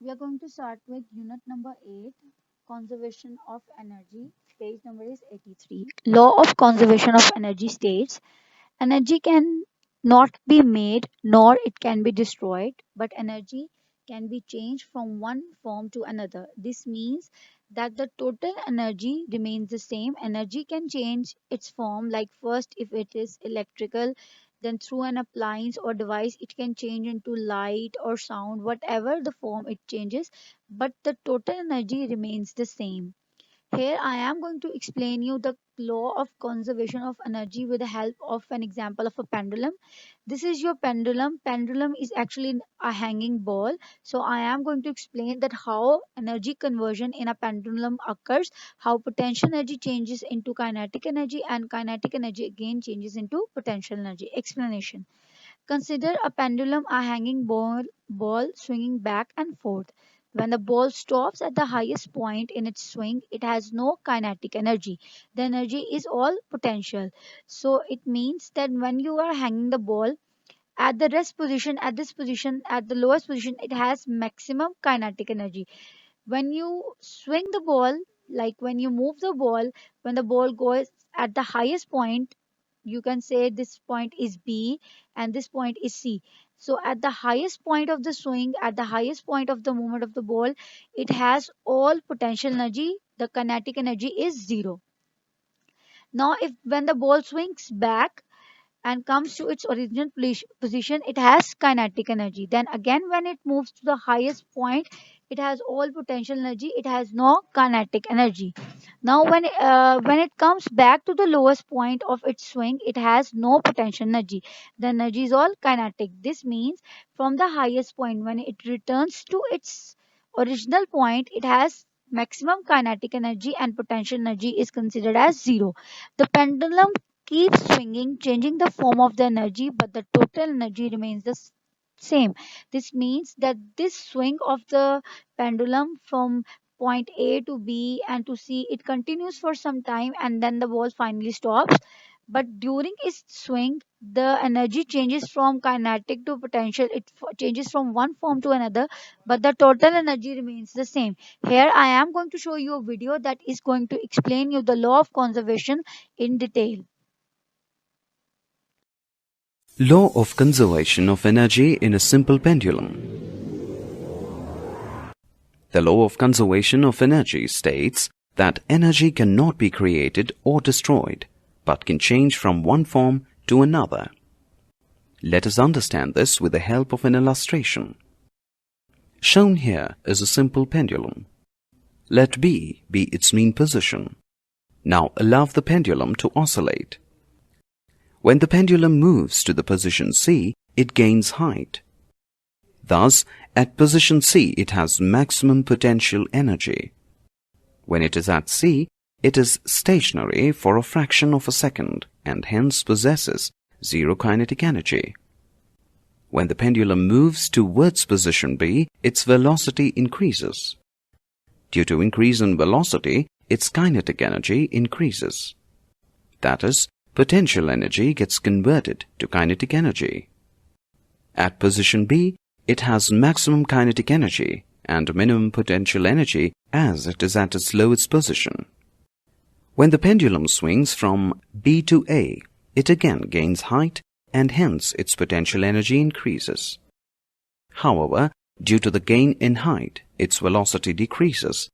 We are going to start with unit number 8, conservation of energy. Page number is 83. Law of conservation of energy states energy can not be made nor it can be destroyed, but energy can be changed from one form to another. This means that the total energy remains the same. Energy can change its form, like first, if it is electrical, then through an appliance or device, it can change into light or sound, whatever the form it changes, but the total energy remains the same. Here I am going to explain you the law of conservation of energy with the help of an example of a pendulum. This is your pendulum. Pendulum is actually a hanging ball. So I am going to explain that how energy conversion in a pendulum occurs, how potential energy changes into kinetic energy and kinetic energy again changes into potential energy. Explanation. Consider a pendulum, a hanging ball swinging back and forth. When the ball stops at the highest point in its swing, it has no kinetic energy. The energy is all potential. So it means that when you are hanging the ball at the rest position, at this position, at the lowest position, it has maximum kinetic energy. When you swing the ball, like when you move the ball, when the ball goes at the highest point, you can say this point is B and this point is C. So at the highest point of the swing, at the highest point of the movement of the ball, it has all potential energy. The kinetic energy is zero. Now if when the ball swings back and comes to its original position, it has kinetic energy. Then again, when it moves to the highest point, it has all potential energy. It has no kinetic energy. Now, when it comes back to the lowest point of its swing, it has no potential energy. The energy is all kinetic. This means from the highest point, when it returns to its original point, it has maximum kinetic energy and potential energy is considered as zero. The pendulum keeps swinging, changing the form of the energy, but the total energy remains the same. This means that this swing of the pendulum from point A to B and to C, it continues for some time and then the ball finally stops. But during its swing, the energy changes from kinetic to potential. It changes from one form to another, but the total energy remains the same. Here I am going to show you a video that is going to explain you the law of conservation in detail. Law of conservation of energy in a simple pendulum. The law of conservation of energy states that energy cannot be created or destroyed, but can change from one form to another. Let us understand this with the help of an illustration. Shown here is a simple pendulum. Let B be its mean position. Now allow the pendulum to oscillate. When the pendulum moves to the position C, it gains height. Thus, at position C, it has maximum potential energy. When it is at C, it is stationary for a fraction of a second and hence possesses zero kinetic energy. When the pendulum moves towards position B, its velocity increases. Due to increase in velocity, its kinetic energy increases. That is, potential energy gets converted to kinetic energy. At position B, it has maximum kinetic energy and minimum potential energy as it is at its lowest position. When the pendulum swings from B to A, it again gains height and hence its potential energy increases. However, due to the gain in height, its velocity decreases.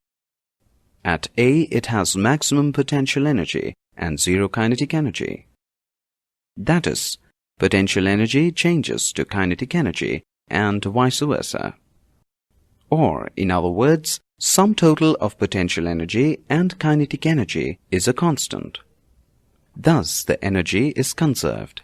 At A, it has maximum potential energy and zero kinetic energy. That is, potential energy changes to kinetic energy and vice versa. Or, in other words, sum total of potential energy and kinetic energy is a constant. Thus, the energy is conserved.